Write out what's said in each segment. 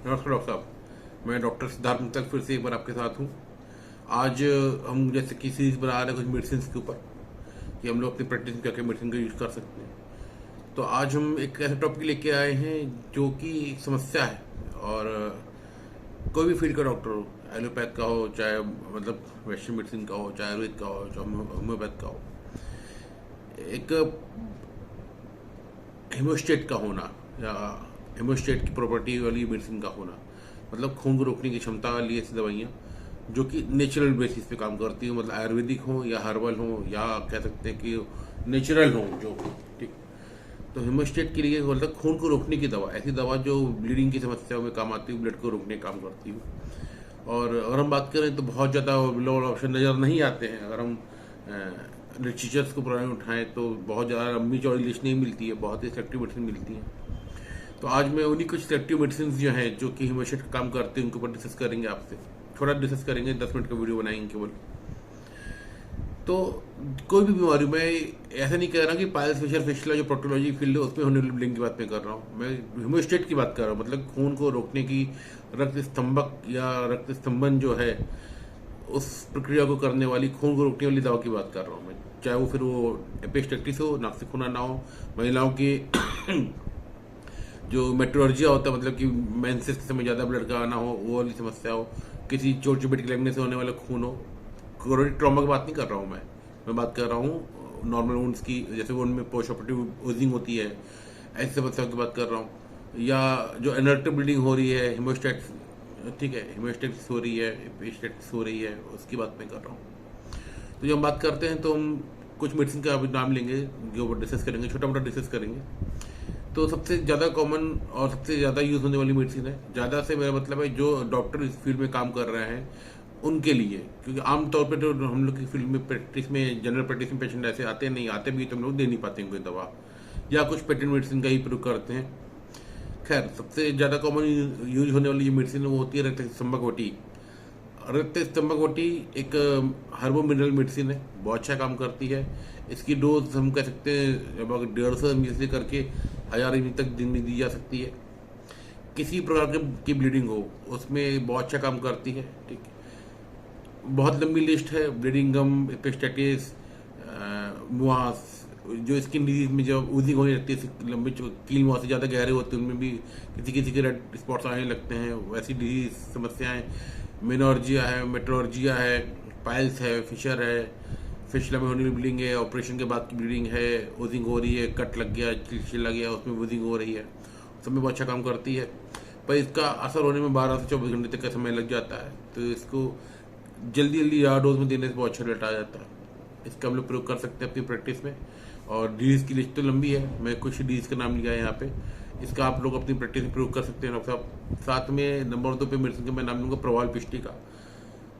नमस्कार डॉक्टर साहब। मैं डॉक्टर सिद्धार्थ मित्तल फिर से एक बार आपके साथ हूँ। आज हम जैसे कि सीरीज बना रहे हैं कुछ मेडिसिन के ऊपर कि हम लोग अपनी प्रैक्टिस में क्या क्या मेडिसिन का यूज़ कर सकते हैं। तो आज हम एक ऐसे टॉपिक लेके आए हैं जो कि एक समस्या है। और कोई भी फील्ड का डॉक्टर हो, एलोपैथ का हो, चाहे मतलब वेस्टर्न मेडिसिन का हो, चाहे आयुर्वेद का हो, चाहे होम्योपैथ का हो, एक हेमोस्टेट का होना या हेमोस्टेट की प्रॉपर्टी वाली मेडिसिन का होना, मतलब खून को रोकने की क्षमता वाली ऐसी दवाइयाँ जो कि नेचुरल बेसिस पे काम करती हो, मतलब आयुर्वेदिक हो या हर्बल हो या कह सकते हैं कि नेचुरल हो जो। ठीक। तो हेमोस्टेट के लिए मतलब खून को रोकने की दवा, ऐसी दवा जो ब्लीडिंग की समस्याओं में काम आती हो, ब्लड को रोकने का काम करती हो। और अगर हम बात करें तो बहुत ज़्यादा ऑप्शन नज़र नहीं आते हैं। अगर हम लिटरेचर्स को पुराने उठाएं तो बहुत ज़्यादा लंबी चौड़ी लिस्ट नहीं मिलती है, बहुत ही सेलेक्टिव मेडिसिन मिलती है। तो आज मैं उन्हीं कुछ सेलेक्टिव मेडिसिन जो हैं जो कि हेमोस्टेट का काम करते हैं उनके ऊपर डिस्कस करेंगे आपसे। थोड़ा डिस्कस करेंगे, 10 मिनट का वीडियो बनाएंगे केवल। तो कोई भी बीमारी, मैं ऐसा नहीं कह रहा कि पायल्स फिशर फिशला जो प्रोक्टोलॉजी फील्ड है उसमें होने वाली ब्लीडिंग की बात मैं कर रहा हूँ। मैं हेमोस्टेट की बात कर रहा हूँ, मतलब खून को रोकने की, रक्त स्तंभक या रक्त स्तंभन जो है उस प्रक्रिया को करने वाली, खून को रोकने वाली दवा की बात कर रहा हूँ मैं। चाहे वो फिर वो एपिस्टेक्टिस हो, नाक से खून आना हो, महिलाओं की जो मेट्रोलॉजिया होता है, मतलब कि मेंसेस के समय ज़्यादा ब्लड का आना हो, वो वाली समस्या हो, किसी चोट चपेट के लगने से होने वाला खून हो। कोरोनिक ट्रॉमा की बात नहीं कर रहा हूँ मैं बात कर रहा हूँ नॉर्मल वुंड्स की, जैसे वो उनमें पोस्ट ऑपरेटिव ओजिंग होती है, ऐसी समस्याओं की बात कर रहा हूँ। या जो एनर्ट ब्लीडिंग हो रही है, हेमोस्टेट, ठीक है, हेमोस्टेटिस हो रही है, एपिस्टेटिस हो रही है, उसकी बात मैं कर रहा हूँ। तो जब हम बात करते हैं तो हम कुछ मेडिसिन का अभी नाम लेंगे, जो डिस्कस करेंगे, छोटा मोटा डिस्कस करेंगे। तो सबसे ज़्यादा कॉमन और सबसे ज़्यादा यूज़ होने वाली मेडिसिन है, ज़्यादा से मेरा मतलब है जो डॉक्टर इस फील्ड में काम कर रहे हैं उनके लिए, क्योंकि आमतौर पर जो हम लोग की फील्ड में प्रैक्टिस में, जनरल प्रैक्टिस में पेशेंट ऐसे आते नहीं, आते भी तो हम लोग दे नहीं पाते हैं कोई दवा, या कुछ पेटेंट मेडिसिन का ही प्रयोग करते हैं। खैर, सबसे ज़्यादा कॉमन यूज होने वाली जो मेडिसिन है वो होती है रक्त स्तंभक वटी। रक्त स्तंभक वटी एक हर्बो मिनरल मेडिसिन है, बहुत अच्छा काम करती है। इसकी डोज हम कह सकते हैं लगभग 150 ml से करके 1000 ml तक दिन में दी जा सकती है। किसी प्रकार की ब्लीडिंग हो उसमें बहुत अच्छा काम करती है। ठीक। बहुत लंबी लिस्ट है, ब्लीडिंग गम, एपिस्टेटिस, मुआस, जो स्किन डिजीज में जब ऊजिंग होने लगती है, लंबे कील मुआस से ज़्यादा गहरे होते हैं, उनमें भी किसी किसी के रेड स्पॉट्स आने लगते हैं, वैसी डिजीज समस्याएं। मेनोर्जिया है, मेट्रोर्जिया है, पाइल्स है, फिशर है, फिशला में होने वाली ब्लीडिंग है, ऑपरेशन के बाद की ब्लीडिंग है, ओजिंग हो रही है, कट लग गया, चिल्ला गया, उसमें ओजिंग हो रही है, सब में बहुत अच्छा काम करती है। पर इसका असर होने में 12 से 24 घंटे तक का समय लग जाता है। तो इसको जल्दी जल्दी ज़्यादा डोज में देने से बहुत अच्छा रिजल्ट आ जाता है। इसका हम लोग प्रयोग कर सकते हैं अपनी प्रैक्टिस में। और डिजीज़ की लिस्ट तो लंबी है, मैं कुछ डिजीज़ का नाम लिया है यहाँ पे, इसका आप लोग अपनी प्रैक्टिस में प्रयोग कर सकते हैं डॉक्टर साहब। साथ में नंबर 2 पे मेडिसिन का मैं नाम लूँगा प्रवाल पिष्टी का।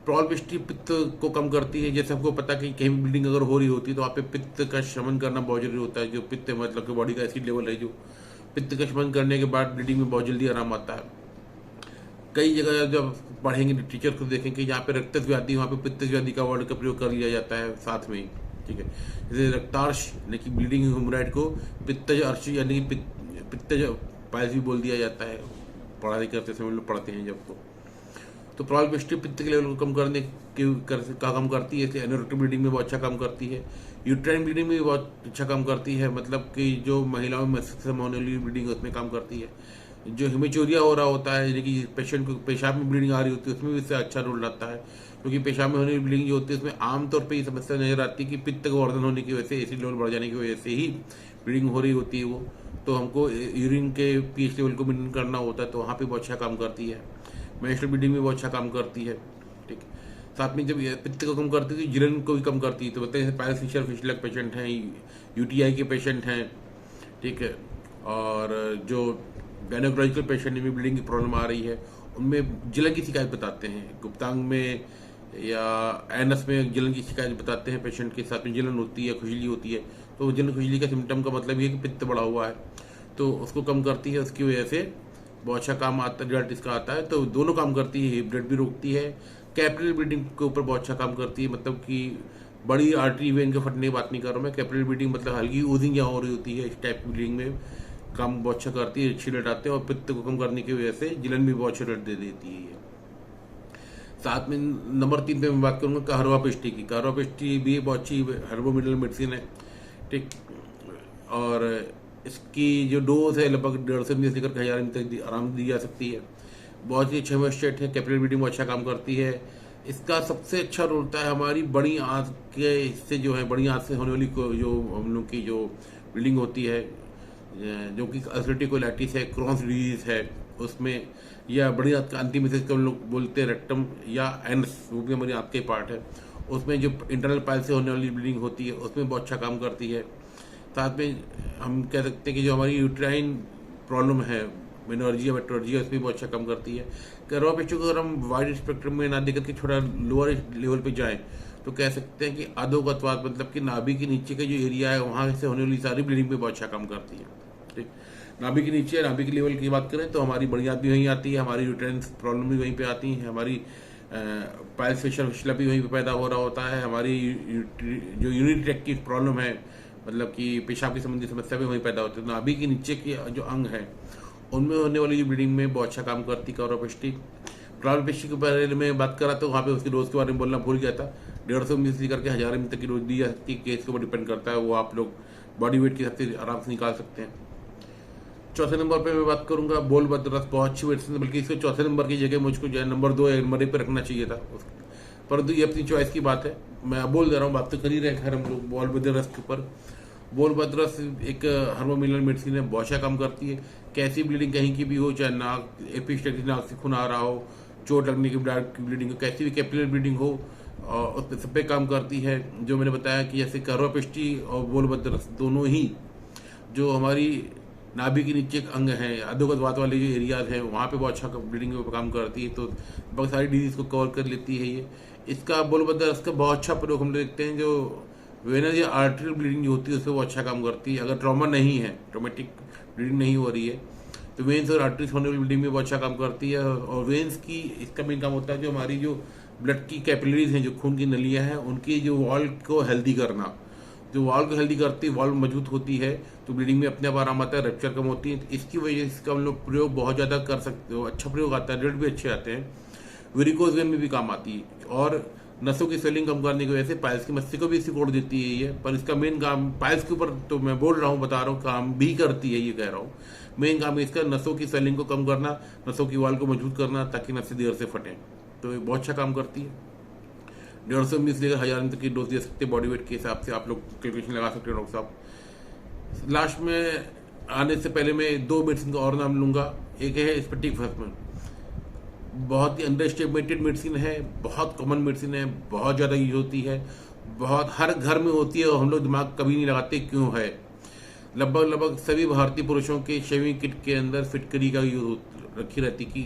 प्रवाल पिष्टी पित्त को कम करती है। जैसे हमको पता कि कहीं भी ब्लीडिंग अगर हो रही होती है तो आप पे पित्त का शमन करना बहुत जरूरी होता है। जो पित्त है मतलब कि बॉडी का एसिड लेवल है, जो पित्त का शमन करने के बाद ब्लीडिंग में बहुत जल्दी आराम आता है। कई जगह जब पढ़ेंगे टीचर को देखेंगे जहाँ पे रक्त व्याधि, वहाँ पे पित्त व्याधि का वर्ड का प्रयोग कर लिया जाता है साथ में ही। ठीक है, जैसे रक्तार्श यानी कि ब्लीडिंग हेमोराइड को पित्तज अर्श यानी कि पित्तज पायल्स भी बोल दिया जाता है, पढ़ाई करते समय लोग पढ़ते हैं जब। तो प्रॉल पिष्टी पित्त के लेवल को कम करने का काम करती है। एनोरेक्टिक ब्लीडिंग में बहुत अच्छा काम करती है। यूट्राइन ब्लीडिंग में भी बहुत अच्छा काम करती है, मतलब कि जो महिलाओं में मस्तिष्क में होने वाली ब्लीडिंग है उसमें काम करती है। जो हिमेचोरिया हो रहा होता है यानी कि पेशेंट को पेशाब में ब्लीडिंग आ रही होती है, उसमें भी इससे अच्छा रोल आता है, क्योंकि पेशाब में होने वाली ब्लीडिंग जो होती है उसमें आमतौर पर ये समस्या नजर आती है कि पित्त का वर्धन होने की वजह से, एसिड लेवल बढ़ जाने की वजह से ही ब्लीडिंग हो रही होती है वो। तो हमको यूरिन के पीएच लेवल को मेंटेन करना होता है, तो वहाँ पे बहुत अच्छा काम करती है। मेंस्ट्रुअल ब्लीडिंग में बहुत अच्छा काम करती है। ठीक। साथ में जब पित्त को कम करती है तो जलन को भी कम करती है। तो बताइए जैसे पायल्स फिशर फिशलक पेशेंट हैं, यूटीआई के पेशेंट हैं, ठीक है, और जो गायनोकोलॉजिकल पेशेंट में ब्लीडिंग की प्रॉब्लम आ रही है उनमें जलन की शिकायत बताते हैं, गुप्तांग में या एनस में जलन की शिकायत बताते हैं पेशेंट के। साथ में जलन होती है, खुजली होती है, तो जलन खुजली का सिम्टम का मतलब ये है कि पित्त बढ़ा हुआ है, तो उसको कम करती है। उसकी वजह से बहुत अच्छा काम आता है, रिजल्ट इसका आता है। तो दोनों काम करती है, ब्लड भी रोकती है, कैपिलरी ब्लीडिंग के ऊपर बहुत अच्छा काम करती है, मतलब कि बड़ी आर्टरी वेन के फटने की बात नहीं कर रहा हूँ मैं। कैपिलरी ब्लीडिंग मतलब हल्की ओजिंग यहाँ हो रही होती है, इस टाइप की ब्लीडिंग में काम बहुत अच्छा करती है, अच्छी रिजल्ट आते हैं और पित्त को कम करने की वजह से जलन भी बहुत अच्छा रिजल्ट दे देती है ये। साथ में नंबर 3 पे मैं बात करूंगा कहरवा पिष्टी की। कहरवा पिष्टी भी बहुत अच्छी हर्बो मिनरल मेडिसिन है, ठीक। और इसकी जो डोज है लगभग 150 ml से लेकर 1000 ml तक आराम दी जा सकती है। बहुत ही अच्छा हेमोस्टेट है, कैपिलरी ब्लीडिंग में अच्छा काम करती है। इसका सबसे अच्छा रोल होता है हमारी बड़ी आंत के हिस्से जो है, बड़ी आंत से होने वाली जो हम लोग की जो ब्लीडिंग होती है, जो कि अल्सरेटिव कोलाइटिस है, क्रॉन्स डिजीज है उसमें, या बड़ी आंत का अंतिम हिस्से हम लोग बोलते हैं रेक्टम या एनस, वो भी हमारी आंत के पार्ट है, उसमें जो इंटरनल पाइल से होने वाली ब्लीडिंग होती है उसमें बहुत अच्छा काम करती है। साथ में हम कह सकते हैं कि जो हमारी यूट्राइन प्रॉब्लम है, मेनोर्जिया मेट्रोर्जिया, उसमें बहुत अच्छा काम करती है। कहरवा पिष्टी को अगर हम वाइड स्पेक्ट्रम में ना देकर के थोड़ा लोअर लेवल पे जाएं तो कह सकते हैं कि अधोगतवात, मतलब कि नाभि के नीचे का जो एरिया है वहाँ से होने वाली सारी ब्लीडिंग पे बहुत अच्छा काम करती है, ठीक। नाभि के नीचे, नाभि के लेवल की बात करें तो हमारी बड़ी आंत भी वहीं आती है, हमारी यूट्राइन प्रॉब्लम भी वहीं पे आती है, हमारी पाइल्स फिशर भी वहीं पे पैदा हो रहा होता है, हमारी जो यूरिनरी ट्रैक्ट की प्रॉब्लम है, मतलब कि पेशाब की संबंधी समस्या भी वहीं पैदा होती है। नाभि के नीचे के जो अंग है उनमें होने वाली जो ब्लीडिंग में बहुत अच्छा काम करती कहरवा पिष्टी। कहरवा पिष्टी के बारे में बात करा तो वहाँ पे उसकी डोज के बारे में बोलना भूल गया था। 150 ml से करके 1000 ml तक की डोज दी जा सकती है, केस के ऊपर डिपेंड करता है, वो आप लोग बॉडी वेट के हिसाब से आराम से निकाल सकते हैं। चौथे नंबर पे मैं बात करूंगा बोलभद्र रस, बहुत अच्छी मेडिसिन है, बल्कि इसके चौथे नंबर की जगह मुझको जो है नंबर 2 या नंबर 1 पे रखना चाहिए था, परंतु ये अपनी चॉइस की बात है, मैं बोल दे रहा हूँ, बात तो कर ही रहे खैर हम लोग बोलभद्र रस के ऊपर। बोलभद्र रस एक हर्बो मिनरल मेडिसिन है, बहुत अच्छा काम करती है। कैसी ब्लीडिंग कहीं की भी हो, चाहे नाक एपिस्टेटिस, नाक से खून आ रहा हो, चोट लगने की ब्लीडिंग हो, कैसी भी कैपिलरी ब्लीडिंग हो, उस पर सब पे काम करती है। जो मैंने बताया कि जैसे कहरवा पिष्टी और बोलभद्र रस दोनों ही जो हमारी नाभि के नीचे अंग हैं, अधोगतवात वाले जो एरियाज हैं वहाँ पे बहुत अच्छा ब्लीडिंग पे काम करती है, तो बहुत सारी डिजीज को कवर कर लेती है ये। इसका बोलभद्र रस का बहुत अच्छा प्रयोग हम देखते हैं, जो वेनस या आर्टरियल ब्लीडिंग जो होती है उससे वो अच्छा काम करती है। अगर ट्रॉमा नहीं है, ट्रोमेटिक ब्लीडिंग नहीं हो रही है, तो वेन्स और आर्टरीज होने वाली ब्लीडिंग में बहुत अच्छा काम करती है। और वेन्स की इसका मेन काम होता है जो हमारी जो ब्लड की कैपिलरीज हैं, जो खून की नलियाँ हैं, उनकी जो वॉल को हेल्दी करना, जो वॉल को हेल्दी करती है, वॉल मजबूत होती है तो ब्लीडिंग में अपने आप आराम आता है, रप्चर कम होती है। इसकी वजह से इसका हम लोग प्रयोग बहुत ज़्यादा कर सकते हो, अच्छा प्रयोग आता है, रिजल्ट भी अच्छे आते हैं। वेरिकोज वेन में भी काम आती है और नसों की स्वेलिंग कम करने की वजह से पाइल्स की मस्ती को भी सिकोड़ देती है ये। पर इसका मेन काम पाइल्स के ऊपर तो मैं बोल रहा हूँ, बता रहा हूँ, काम भी करती है ये कह रहा हूँ। मेन काम इसका नसों की स्वेलिंग को कम करना, नसों की वॉल को मजबूत करना ताकि नसें देर से फटें, तो ये बहुत अच्छा काम करती है। 150 ml से लेकर 1000 ml तक की डोज दे सकते हैं, बॉडी वेट के हिसाब से आप लोग कैलकुलेशन लगा सकते हैं डॉक्टर साहब। लास्ट में आने से पहले मैं 2 मेडिसिन का और नाम लूंगा। एक है स्फटिक भस्म, बहुत ही अंडरएस्टिमेटेड मेडिसिन है, बहुत कॉमन मेडिसिन है, बहुत ज़्यादा यूज होती है, बहुत हर घर में होती है और हम लोग दिमाग कभी नहीं लगाते क्यों है। लगभग सभी भारतीय पुरुषों के शेविंग किट के अंदर फिटकरी का यूज रखी रहती कि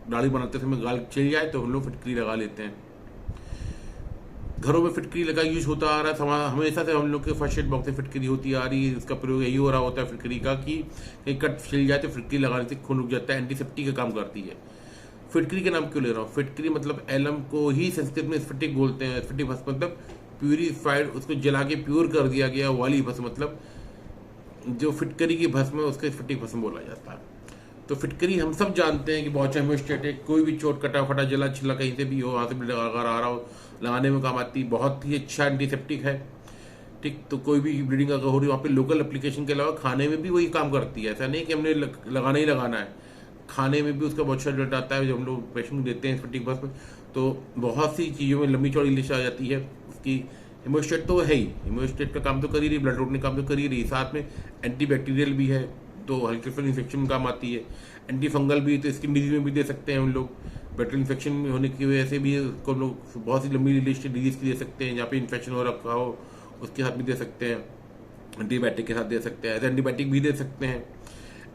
दाढ़ी बनाते समय गाल चल जाए तो हम लोग फिटकरी लगा लेते हैं। घरों में फिटकरी लगा यूज होता आ रहा है हमेशा से, हम लोग के फर्स्ट एड बॉक्स में फिटकरी होती आ रही है। इसका प्रयोग यही हो रहा होता है फिटकरी का कि कहीं कट छिल जाए तो फिटकरी लगाने से खून रुक जाता है, एंटीसेप्टिक का काम करती है। फिटकरी के नाम क्यों ले रहा हूँ? फिटकरी मतलब एलम को ही संस्कृत में स्फटिक बोलते हैं। स्फटिक भस्म मतलब प्यूरिफाइड, उसको जला के प्योर कर दिया गया वाली भस्म, मतलब जो फिटकरी की भस्म है उसका स्फटिक भस्म बोला जाता है। तो फिटकरी हम सब जानते हैं कि बहुत अच्छा हेमोस्टेटिक, कोई भी चोट कटा फटा जला छिला कहीं से भी हो, वहाँ से ब्लड अगर आ रहा हो लगाने में काम आती है, बहुत ही अच्छा एंटीसेप्टिक है, ठीक। तो कोई भी ब्लीडिंग अगर हो रही है वहाँ पे लोकल एप्लीकेशन के अलावा खाने में भी वही काम करती है। ऐसा नहीं कि हमने लगाना ही लगाना है, खाने में भी उसका बहुत अच्छा रिजल्ट आता है। जब हम लोग पेशेंट देते हैं स्फटिक भस्म तो बहुत सी चीज़ों में लंबी चौड़ी लिस्ट आ जाती है उसकी। हेमोस्टेट तो है ही, हेमोस्टेट का काम तो कर ही रही, ब्लड रोकने का काम तो कर ही रही, साथ में एंटीबैक्टीरियल भी है तो हल्के फुल्के इन्फेक्शन में काम आती है। एंटी फंगल भी, तो स्किन डिजीज में भी दे सकते हैं हम लोग। बैक्टीरियल इन्फेक्शन होने की वजह से भी को हम लोग बहुत सी लंबी लिस्ट डिजीज की दे सकते हैं, जहाँ पे इन्फेक्शन हो रखा हो उसके साथ भी दे सकते हैं, एंटीबायोटिक के साथ दे सकते हैं, एज एंटीबायोटिक भी दे सकते हैं।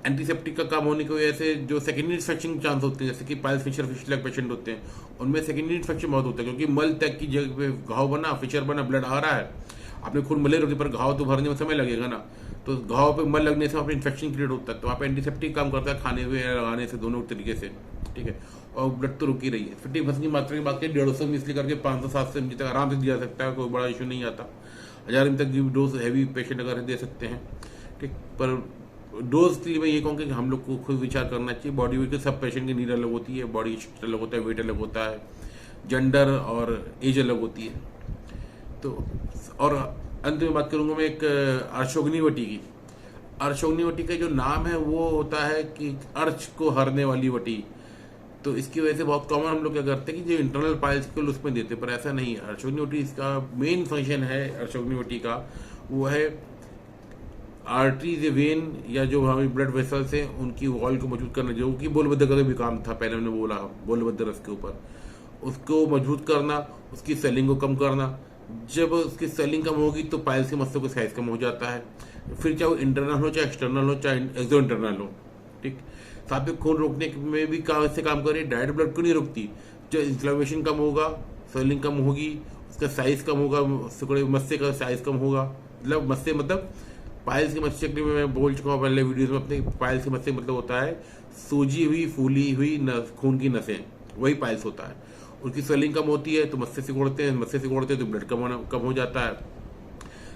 एंटीसेप्टिक का काम होने की वजह से जो सेकेंडरी इन्फेक्शन चांस होते हैं, जैसे कि पाइल्स फिशर फिशर पेशेंट होते हैं, उनमें सेकेंडरी इन्फेक्शन बहुत होता है, क्योंकि मल तक की जगह पे घाव बना, फिशर बना, ब्लड आ रहा है, आपने खून मले रोटी पर घाव तो भरने में समय लगेगा ना, तो घाव पे मल लगने से वहाँ पे इन्फेक्शन क्रिएट होता है। तो वहाँ पे एंटीसेप्टिक काम करता है खाने हुए लगाने से, दोनों तरीके से, ठीक है। और ब्लड तो रुक ही रही है। स्फटिक भस्म की मात्रा की बात करें 150 मिली करके 500-700 ml तक आराम से दिया सकता है, कोई बड़ा इशू नहीं आता। 1000 ml तक की डोज हैवी पेशेंट अगर दे सकते हैं, ठीक। पर डोज के लिए मैं ये कहूँगा कि हम लोग को खुद विचार करना चाहिए। बॉडी वेट के सब पेशेंट की नीड अलग होती है, बॉडी स्ट्रक्चर अलग होता है, वेट अलग होता है, जेंडर और एज अलग होती है। तो और अंत में बात करूंगा मैं एक अर्शोग्निवटी की। अर्शोग्निवटी का जो नाम है वो होता है कि अर्श को हरने वाली वटी। तो इसकी वजह से बहुत कॉमन हम लोग क्या करते हैं कि जो इंटरनल पाइल्स को उसमें देते, पर ऐसा नहीं है। अर्शोग्निवटी इसका मेन फंक्शन है, अर्शोग्निवटी का वो है आर्टरीज, वेन या जो हमारी ब्लड वेसल्स हैं उनकी वॉल को मजबूत करना, जो कि बोलबद्ध का भी काम था, पहले हमने बोला बोलबद्ध रस के ऊपर, उसको मजबूत करना, उसकी सेलिंग को कम करना। जब उसकी सेलिंग कम होगी तो पाइल्स के मस्सों का साइज कम हो जाता है, फिर चाहे वो इंटरनल हो, चाहे एक्सटर्नल हो, चाहे एक्सो इंटरनल हो। ठीक, साथ में खून रोकने में भी से काम करे। डायरेक्ट ब्लड को नहीं रोकती, जब इन्फ्लेमेशन कम होगा, सेलिंग कम होगी, उसका साइज कम होगा, मस्से का साइज कम होगा। मतलब मस्से मतलब पाइल्स के मस्से के लिए मैं बोल चुका हूँ पहले वीडियोस में अपने। पाइल्स के मस्से मतलब होता है सूजी हुई, फूली हुई खून की नसें, वही पाइल्स होता है। उसकी स्वेलिंग कम होती है तो मस्से सिकोड़ते हैं, मस्से सिकोड़ते हैं तो ब्लड कम हो जाता है।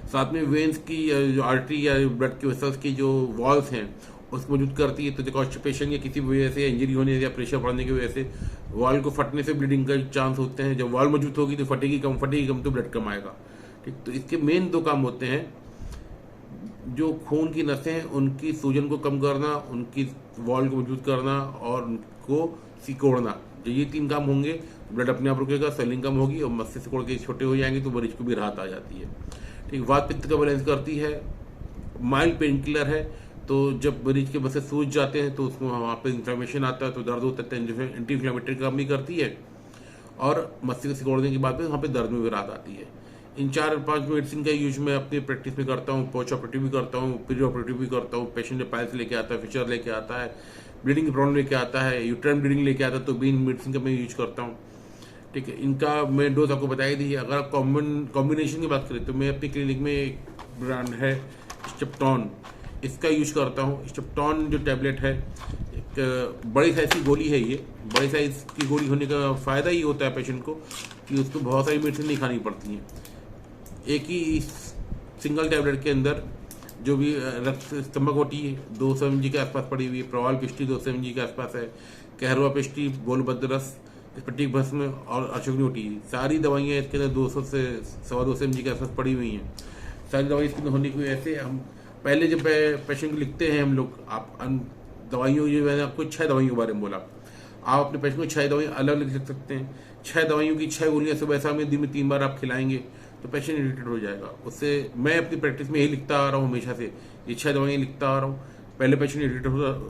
साथ में वेन्स की जो आर्टरी या ब्लड की वेसल्स की जो वॉल्स हैं उसको मजबूत करती है। तो कॉन्स्टिपेशन या किसी वजह से इंजरी होने या प्रेशर बढ़ने की वजह से वॉल को फटने से ब्लीडिंग का चांस होते हैं। जब वॉल मजबूत होगी तो फटेगी कम तो ब्लड कम आएगा। ठीक, तो इसके मेन दो काम होते हैं, जो खून की नसें हैं उनकी सूजन को कम करना, उनकी वॉल को मजबूत करना और उनको सिकोड़ना। जो ये तीन काम होंगे ब्लड अपने आप रुकेगा, सेलिंग कम होगी और मस्से सिकोड़ के छोटे हो जाएंगे तो मरीज को भी राहत आ जाती है। ठीक, वात पित्त का बैलेंस करती है, माइल्ड पेन किलर है। तो जब मरीज के मस्से सूज जाते हैं तो उसमें वहाँ पे इन्फ्लेमेशन आता है तो दर्द होता है, एंटी इन्फ्लेमेटरी काम भी करती है और मस्से को सिकोड़ने के बाद में वहाँ पे दर्द में भी राहत आती है। इन 4-5 मेडिसिन का यूज मैं अपनी प्रैक्टिस में करता हूँ। पोस्ट ऑपरेटिव भी करता हूँ, पीरी ऑपरेटिव भी करता हूँ। पेशेंट जब पाइल्स लेके आता है, फिशर लेके आता है, ब्लीडिंग की प्रॉब्लम लेके आता है, यूट्राइन ब्लीडिंग लेके आता है, तो भी इन मेडिसिन का मैं यूज करता हूँ। ठीक है, इनका मैं डोज आपको बताई दी है। अगर आप कॉम्बिनेशन की बात करें तो मैं अपनी क्लिनिक में एक ब्रांड है स्टेप्टॉन, इसका यूज करता हूँ। स्टेप्टॉन जो टैबलेट है, एक बड़ी साइज की गोली है। ये बड़ी साइज की गोली होने का फ़ायदा ही होता है पेशेंट को कि उसको बहुत सारी मेडिसिन नहीं खानी पड़ती हैं। एक ही सिंगल टैबलेट के अंदर जो भी रक्त स्तंभक वटी 200 mg के आसपास पड़ी हुई है, प्रवाल पिष्टी 200 mg के आसपास है, कहरवा पिष्टी, बोलबद्ध रस, स्फटिक भस्म और अर्शोग्निवटी, सारी दवाइयाँ इसके अंदर 200 से 250 mg के आसपास पड़ी हुई हैं। सारी दवाई इसके अंदर होने की वजह से हम पहले जब पेशेंट को लिखते हैं हम लोग, आप दवाइयों, जो मैंने आपको 6 दवाइयों के बारे में बोला, आप अपने पेशेंट को 6 दवाइयाँ अलग अलग लिख सकते हैं। 6 दवाइयों की 6 गोलियाँ सुबह शाम दिन में 3 बार आप खिलाएंगे तो पेशेंट इरिटेट हो जाएगा। उससे मैं अपनी प्रैक्टिस में यही लिखता आ रहा हूँ हमेशा से, ये 6 दवाइयाँ लिखता आ रहा हूँ। पहले पेशेंट इरिटेट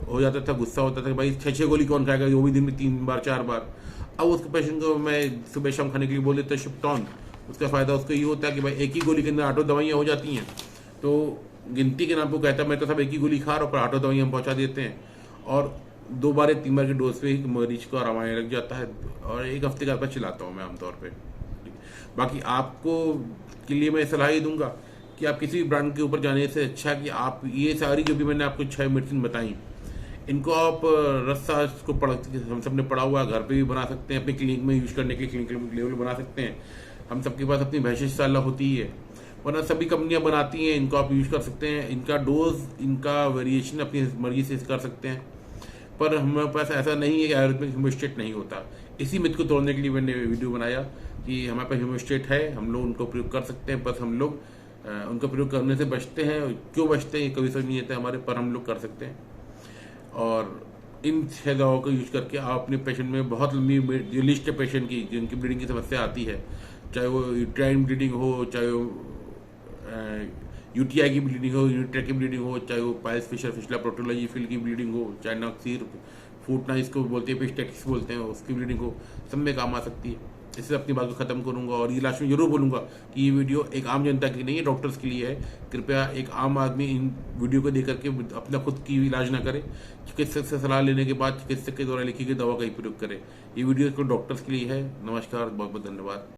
हो जाता था, गुस्सा होता था कि भाई 6 गोली कौन खाएगा, वो भी दिन में 3 बार 4 बार। अब उसके पेशेंट को मैं सुबह शाम खाने के लिए बोल देता है शिफ्टॉन। उसका फ़ायदा उसको ये होता है कि भाई एक ही गोली के अंदर 8 दवाइयाँ हो जाती हैं। तो गिनती के नाम को कहता है मैं तो सब एक ही गोली खा रहा हूँ, पर 8 दवाइयाँ हम पहुँचा देते हैं और 2 बार या 3 बार के डोज पे ही मरीज को आराम आने लग जाता है। और 1 हफ्ते के बाद चलाता हूँ मैं आमतौर पर। बाकी आपको के लिए मैं सलाह ये दूंगा कि आप किसी भी ब्रांड के ऊपर जाने से अच्छा कि आप ये सारी जो भी मैंने आपको 6 मेडिसिन बताई, इनको आप रस्सा को हम सब ने पढ़ा हुआ, घर पे भी बना सकते हैं, अपनी क्लिनिक में यूज करने के लिए क्लिनिकल लेवल बना सकते हैं। हम सबके पास अपनी भैंसिश साला होती है, वरना सभी कंपनियां बनाती हैं, इनको आप यूज कर सकते हैं। इनका डोज, इनका वेरिएशन अपनी मर्जी से कर सकते हैं, पर हमारे पास ऐसा नहीं है कि आयुर्वेद में होम्योस्टेट नहीं होता। इसी मिथ को तोड़ने के लिए मैंने वीडियो बनाया कि हमारे पास होम्योस्टेट है, हम लोग उनको प्रयोग कर सकते हैं, बस हम लोग उनका प्रयोग करने से बचते हैं। क्यों बचते हैं कभी समझ नहीं आता हमारे, पर हम लोग कर सकते हैं। और इन 6 दवाओं का यूज करके आप अपने पेशेंट में बहुत लंबी जो लिस्ट है पेशेंट की जिनकी ब्लीडिंग की समस्या आती है, चाहे वो यूट्राइन ब्लीडिंग हो, चाहे वो यूटीआई की ब्लीडिंग हो, यूट्रैक की ब्लीडिंग हो, चाहे वो पाइल्स, फिशर, फिशला, प्रोटोलॉजी फील की ब्लीडिंग हो, चाहे नक्सीर, फूटना इसको बोलते हैं, पिस्टेक्स बोलते हैं, उसकी ब्लीडिंग हो, सब में काम आ सकती है। इससे अपनी बात को खत्म करूंगा और ये लास्ट में जरूर बोलूंगा कि ये वीडियो एक आम जनता की नहीं है, डॉक्टर्स के लिए है। कृपया एक आम आदमी इन वीडियो को देख करके अपना खुद की इलाज ना करे, चिकित्सक से सलाह लेने के बाद चिकित्सक के द्वारा लिखी गई दवा का ही प्रयोग करे। ये वीडियो डॉक्टर्स के लिए है। नमस्कार, बहुत बहुत धन्यवाद।